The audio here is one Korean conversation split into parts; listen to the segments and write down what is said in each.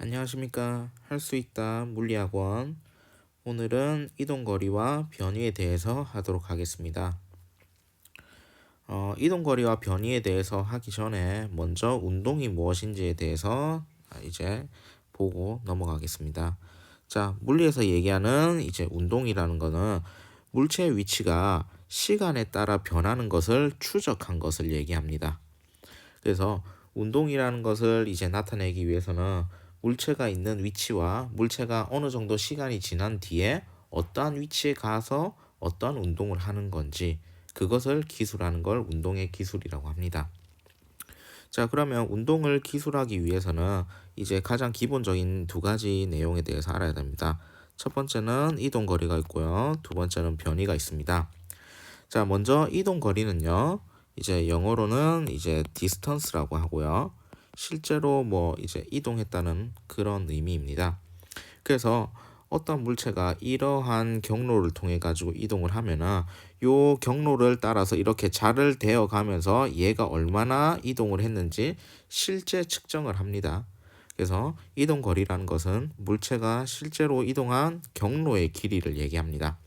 안녕하십니까. 할 수 있다 물리학원. 오늘은 이동거리와 변위에 대해서 하도록 하겠습니다. 이동거리와 변위에 대해서 하기 전에 먼저 운동이 무엇인지에 대해서 이제 보고 넘어가겠습니다. 자, 물리에서 얘기하는 이제 운동이라는 거는 물체의 위치가 시간에 따라 변하는 것을 추적한 것을 얘기합니다. 그래서 운동이라는 것을 이제 나타내기 위해서는 물체가 있는 위치와 물체가 어느 정도 시간이 지난 뒤에 어떠한 위치에 가서 어떠한 운동을 하는 건지 그것을 기술하는 걸 운동의 기술이라고 합니다. 자, 그러면 운동을 기술하기 위해서는 이제 가장 기본적인 두 가지 내용에 대해서 알아야 됩니다. 첫 번째는 이동 거리가 있고요. 두 번째는 변이가 있습니다. 자, 먼저 이동 거리는요. 이제 영어로는 이제 distance라고 하고요. 실제로 뭐 이제 이동했다는 그런 의미입니다. 그래서 어떤 물체가 이러한 경로를 통해 가지고 이동을 하면은 요 경로를 따라서 이렇게 자를 대어 가면서 얘가 얼마나 이동을 했는지 실제 측정을 합니다. 그래서 이동 거리라는 것은 물체가 실제로 이동한 경로의 길이를 얘기합니다.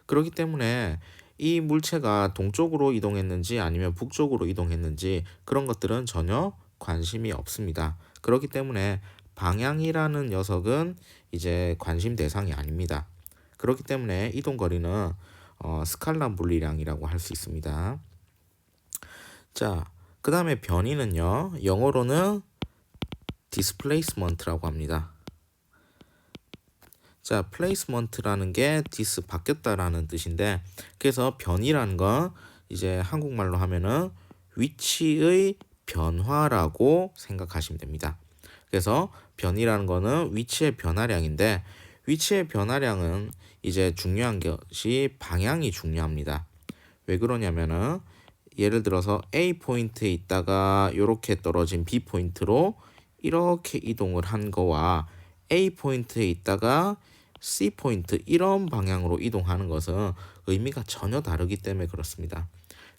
그렇기 때문에 이 물체가 동쪽으로 이동했는지 아니면 북쪽으로 이동했는지 그런 것들은 전혀 관심이 없습니다. 그렇기 때문에 방향이라는 녀석은 이제 관심 대상이 아닙니다. 그렇기 때문에 이동 거리는 스칼라 물리량이라고 할 수 있습니다. 자, 그 다음에 변이는요. 영어로는 displacement라고 합니다. 자, placement라는 게 dis 바뀌었다라는 뜻인데, 그래서 변이라는 건 이제 한국말로 하면은 위치의 변화라고 생각하시면 됩니다. 그래서 변이라는 거는 위치의 변화량인데, 위치의 변화량은 이제 중요한 것이 방향이 중요합니다. 왜 그러냐면은 예를 들어서 A 포인트에 있다가 이렇게 떨어진 B 포인트로 이렇게 이동을 한 거와 A 포인트에 있다가 C 포인트 이런 방향으로 이동하는 것은 의미가 전혀 다르기 때문에 그렇습니다.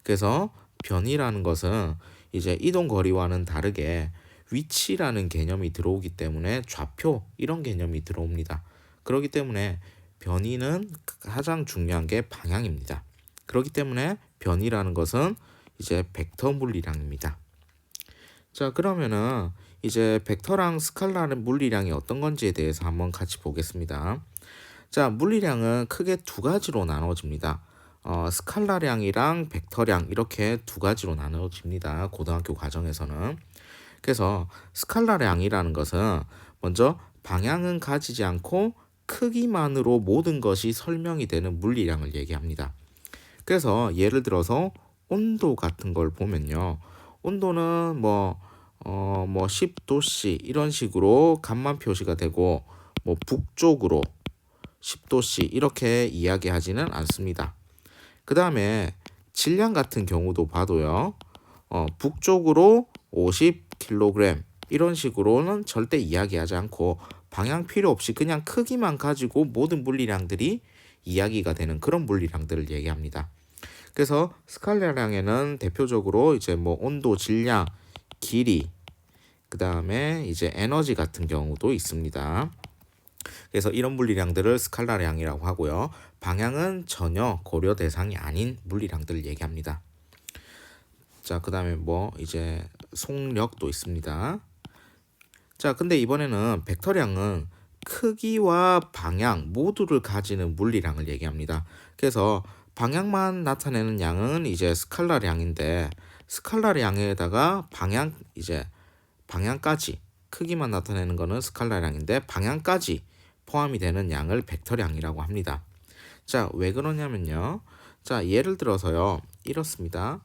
그래서 변이라는 것은 이제 이동 거리와는 다르게 위치라는 개념이 들어오기 때문에 좌표 이런 개념이 들어옵니다. 그렇기 때문에 변이는 가장 중요한 게 방향입니다. 그렇기 때문에 변이라는 것은 이제 벡터 물리량입니다. 자, 그러면은 이제 벡터랑 스칼라는 물리량이 어떤 건지에 대해서 한번 같이 보겠습니다. 자, 물리량은 크게 두 가지로 나눠집니다. 스칼라량이랑 벡터량 이렇게 두 가지로 나눠집니다. 고등학교 과정에서는. 그래서 스칼라량이라는 것은 먼저 방향은 가지지 않고 크기만으로 모든 것이 설명이 되는 물리량을 얘기합니다. 그래서 예를 들어서 온도 같은 걸 보면요. 온도는 뭐 10도씨 이런 식으로 값만 표시가 되고 뭐 북쪽으로 10도씨 이렇게 이야기하지는 않습니다. 그 다음에 질량 같은 경우도 봐도요. 북쪽으로 50kg 이런 식으로는 절대 이야기하지 않고 방향 필요 없이 그냥 크기만 가지고 모든 물리량들이 이야기가 되는 그런 물리량들을 얘기합니다. 그래서 스칼라량에는 대표적으로 이제 뭐 온도, 질량, 길이, 그 다음에 이제 에너지 같은 경우도 있습니다. 그래서 이런 물리량들을 스칼라량이라고 하고요. 방향은 전혀 고려 대상이 아닌 물리량들을 얘기합니다. 자, 그 다음에 뭐 이제 속력도 있습니다. 자, 근데 이번에는 벡터량은 크기와 방향 모두를 가지는 물리량을 얘기합니다. 그래서 방향만 나타내는 양은 이제 스칼라량인데 스칼라량에다가 방향까지 크기만 나타내는 거는 스칼라량인데 방향까지 포함이 되는 양을 벡터량이라고 합니다. 자, 왜 그러냐면요. 자, 예를 들어서요. 이렇습니다.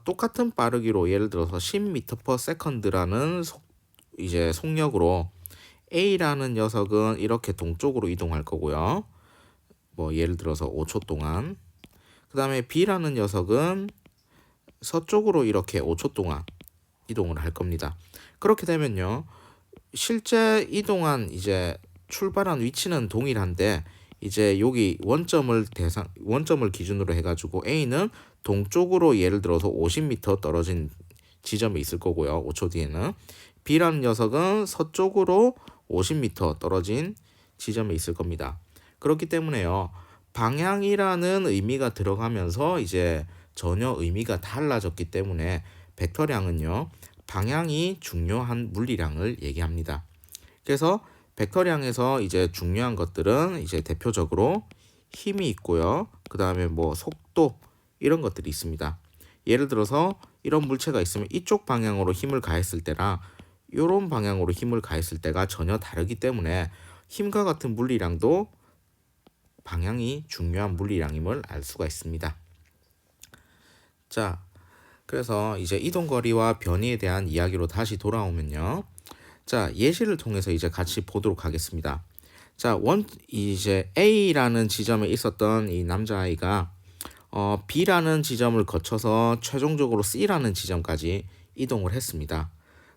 똑같은 빠르기로 예를 들어서 10m/s라는 이제 속력으로 A라는 녀석은 이렇게 동쪽으로 이동할 거고요. 뭐 예를 들어서 5초 동안. 그 다음에 B라는 녀석은 서쪽으로 이렇게 5초 동안 이동을 할 겁니다. 그렇게 되면요. 실제 이동한 이제 출발한 위치는 동일한데 이제 여기 원점을 기준으로 해가지고 A는 동쪽으로 예를 들어서 50m 떨어진 지점에 있을 거고요. 5초 뒤에는. B라는 녀석은 서쪽으로 50m 떨어진 지점에 있을 겁니다. 그렇기 때문에요. 방향이라는 의미가 들어가면서 이제 전혀 의미가 달라졌기 때문에 벡터량은요. 방향이 중요한 물리량을 얘기합니다. 그래서 벡터량에서 이제 중요한 것들은 이제 대표적으로 힘이 있고요. 그 다음에 뭐 속도 이런 것들이 있습니다. 예를 들어서 이런 물체가 있으면 이쪽 방향으로 힘을 가했을 때랑 이런 방향으로 힘을 가했을 때가 전혀 다르기 때문에 힘과 같은 물리량도 방향이 중요한 물리량임을 알 수가 있습니다. 자, 그래서 이제 이동거리와 변이에 대한 이야기로 다시 돌아오면요. 자, 예시를 통해서 이제 같이 보도록 하겠습니다. 자, 이제 A라는 지점에 있었던 이 남자아이가 B라는 지점을 거쳐서 최종적으로 C라는 지점까지 이동을 했습니다.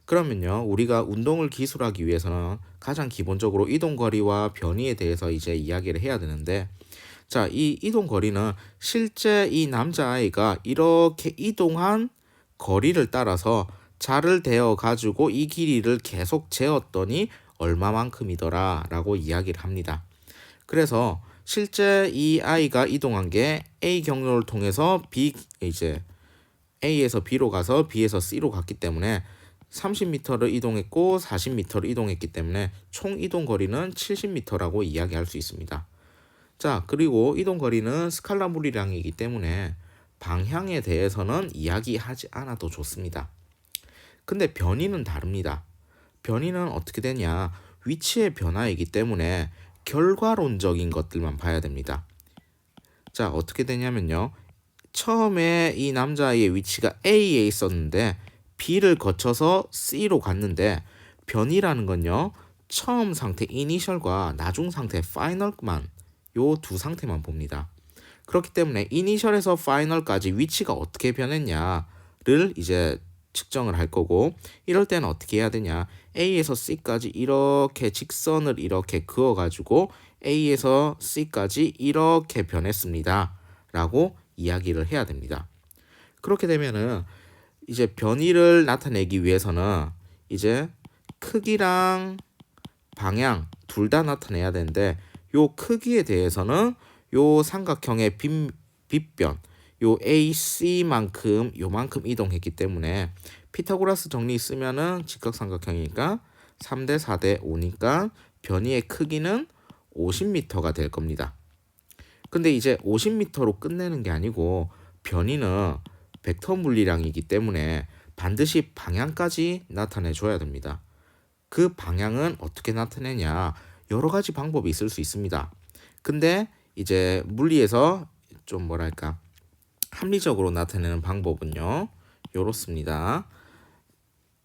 그러면요, 우리가 운동을 기술하기 위해서는 가장 기본적으로 이동거리와 변이에 대해서 이제 이야기를 해야 되는데, 자, 이 이동거리는 실제 이 남자아이가 이렇게 이동한 거리를 따라서 자를 대어 가지고 이 길이를 계속 재었더니 얼마만큼이더라 라고 이야기를 합니다. 그래서 실제 이 아이가 이동한 게 A 경로를 통해서 이제 A에서 B로 가서 B에서 C로 갔기 때문에 30m를 이동했고 40m를 이동했기 때문에 총 이동 거리는 70m라고 이야기할 수 있습니다. 자, 그리고 이동 거리는 스칼라 물리량이기 때문에 방향에 대해서는 이야기하지 않아도 좋습니다. 근데 변이는 다릅니다. 변이는 어떻게 되냐? 위치의 변화이기 때문에 결과론적인 것들만 봐야 됩니다. 자, 어떻게 되냐면요. 처음에 이 남자아이의 위치가 A에 있었는데 B를 거쳐서 C로 갔는데 변이라는 건요. 처음 상태 이니셜과 나중 상태 파이널만 요 두 상태만 봅니다. 그렇기 때문에 이니셜에서 파이널까지 위치가 어떻게 변했냐를 이제 측정을 할 거고, 이럴 때는 어떻게 해야 되냐? A에서 C까지 이렇게 직선을 이렇게 그어 가지고 A에서 C까지 이렇게 변했습니다 라고 이야기를 해야 됩니다. 그렇게 되면은 이제 변이를 나타내기 위해서는 이제 크기랑 방향 둘 다 나타내야 되는데, 요 크기에 대해서는 요 삼각형의 빗변 요 AC만큼 요만큼 이동했기 때문에 피타고라스 정리 쓰면은 직각삼각형이니까 3대 4대 5니까 변이의 크기는 50m가 될 겁니다. 근데 이제 50m로 끝내는 게 아니고 변이는 벡터 물리량이기 때문에 반드시 방향까지 나타내 줘야 됩니다. 그 방향은 어떻게 나타내냐? 여러 가지 방법이 있을 수 있습니다. 근데 이제 물리에서 좀 뭐랄까 합리적으로 나타내는 방법은요. 요렇습니다.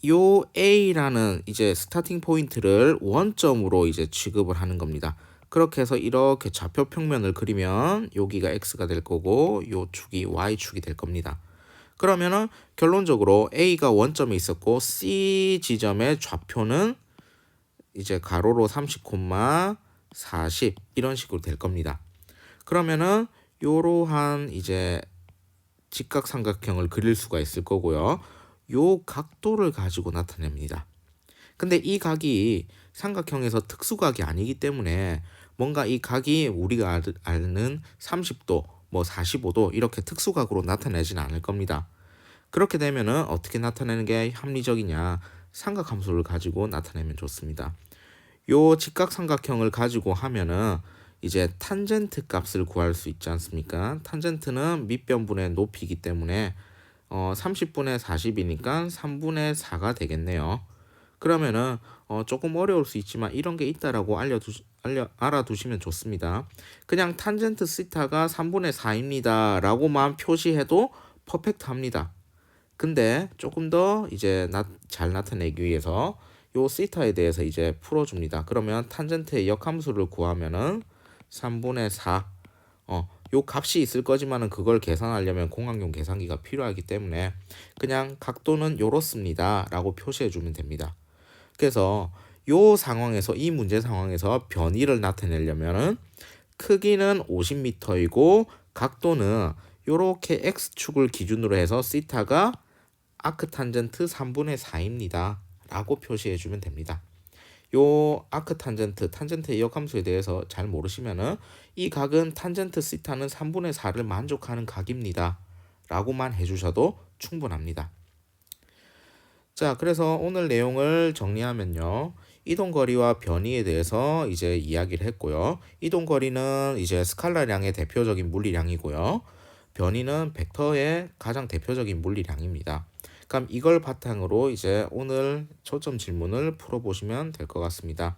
요 A라는 이제 스타팅 포인트를 원점으로 이제 취급을 하는 겁니다. 그렇게 해서 이렇게 좌표 평면을 그리면 여기가 X가 될 거고 요 축이 Y축이 될 겁니다. 그러면은 결론적으로 A가 원점에 있었고 C 지점의 좌표는 이제 가로로 30, 40 이런 식으로 될 겁니다. 그러면은 요러한 이제 직각삼각형을 그릴 수가 있을 거고요. 요 각도를 가지고 나타냅니다. 근데 이 각이 삼각형에서 특수각이 아니기 때문에 뭔가 이 각이 우리가 아는 30도, 뭐 45도 이렇게 특수각으로 나타내지는 않을 겁니다. 그렇게 되면은 어떻게 나타내는 게 합리적이냐? 삼각함수를 가지고 나타내면 좋습니다. 요 직각삼각형을 가지고 하면은 이제 탄젠트 값을 구할 수 있지 않습니까? 탄젠트는 밑변분의 높이이기 때문에 30분의 40이니까 3분의 4가 되겠네요. 그러면은 조금 어려울 수 있지만 이런 게 있다라고 알아두시면 좋습니다. 그냥 탄젠트 시타가 3분의 4입니다 라고만 표시해도 퍼펙트합니다. 근데 조금 더 이제 잘 나타내기 위해서 요 시타에 대해서 이제 풀어줍니다. 그러면 탄젠트의 역함수를 구하면은 3분의 4 요 값이 있을 거지만은 그걸 계산하려면 공학용 계산기가 필요하기 때문에 그냥 각도는 요렇습니다 라고 표시해 주면 됩니다. 그래서 요 상황에서 이 문제 상황에서 변이를 나타내려면은 크기는 50m이고 각도는 요렇게 x축을 기준으로 해서 시타가 아크탄젠트 3분의 4입니다. 라고 표시해 주면 됩니다. 요 아크탄젠트, 탄젠트의 역함수에 대해서 잘 모르시면은 이 각은 탄젠트 시타는 3분의 4를 만족하는 각입니다. 라고만 해주셔도 충분합니다. 자, 그래서 오늘 내용을 정리하면요. 이동거리와 변이에 대해서 이제 이야기를 했고요. 이동거리는 이제 스칼라량의 대표적인 물리량이고요. 변이는 벡터의 가장 대표적인 물리량입니다. 그럼 이걸 바탕으로 이제 오늘 초점 질문을 풀어보시면 될 것 같습니다.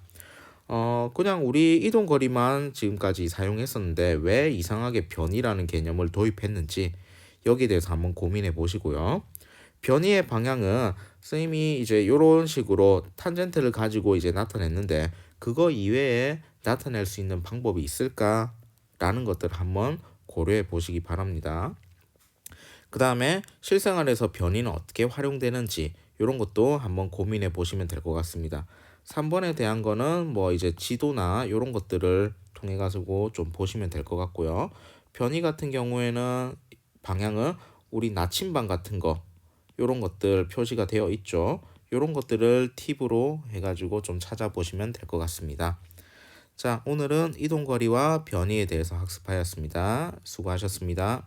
그냥 우리 이동거리만 지금까지 사용했었는데 왜 이상하게 변이라는 개념을 도입했는지 여기에 대해서 한번 고민해 보시고요. 변이의 방향은 선생님이 이제 이런 식으로 탄젠트를 가지고 이제 나타냈는데 그거 이외에 나타낼 수 있는 방법이 있을까라는 것들을 한번 고려해 보시기 바랍니다. 그 다음에 실생활에서 변이는 어떻게 활용되는지 이런 것도 한번 고민해 보시면 될 것 같습니다. 3번에 대한 거는 뭐 이제 지도나 이런 것들을 통해 가지고 좀 보시면 될 것 같고요. 변이 같은 경우에는 방향은 우리 나침반 같은 거 이런 것들 표시가 되어 있죠. 이런 것들을 팁으로 해가지고 좀 찾아보시면 될 것 같습니다. 자, 오늘은 이동거리와 변이에 대해서 학습하였습니다. 수고하셨습니다.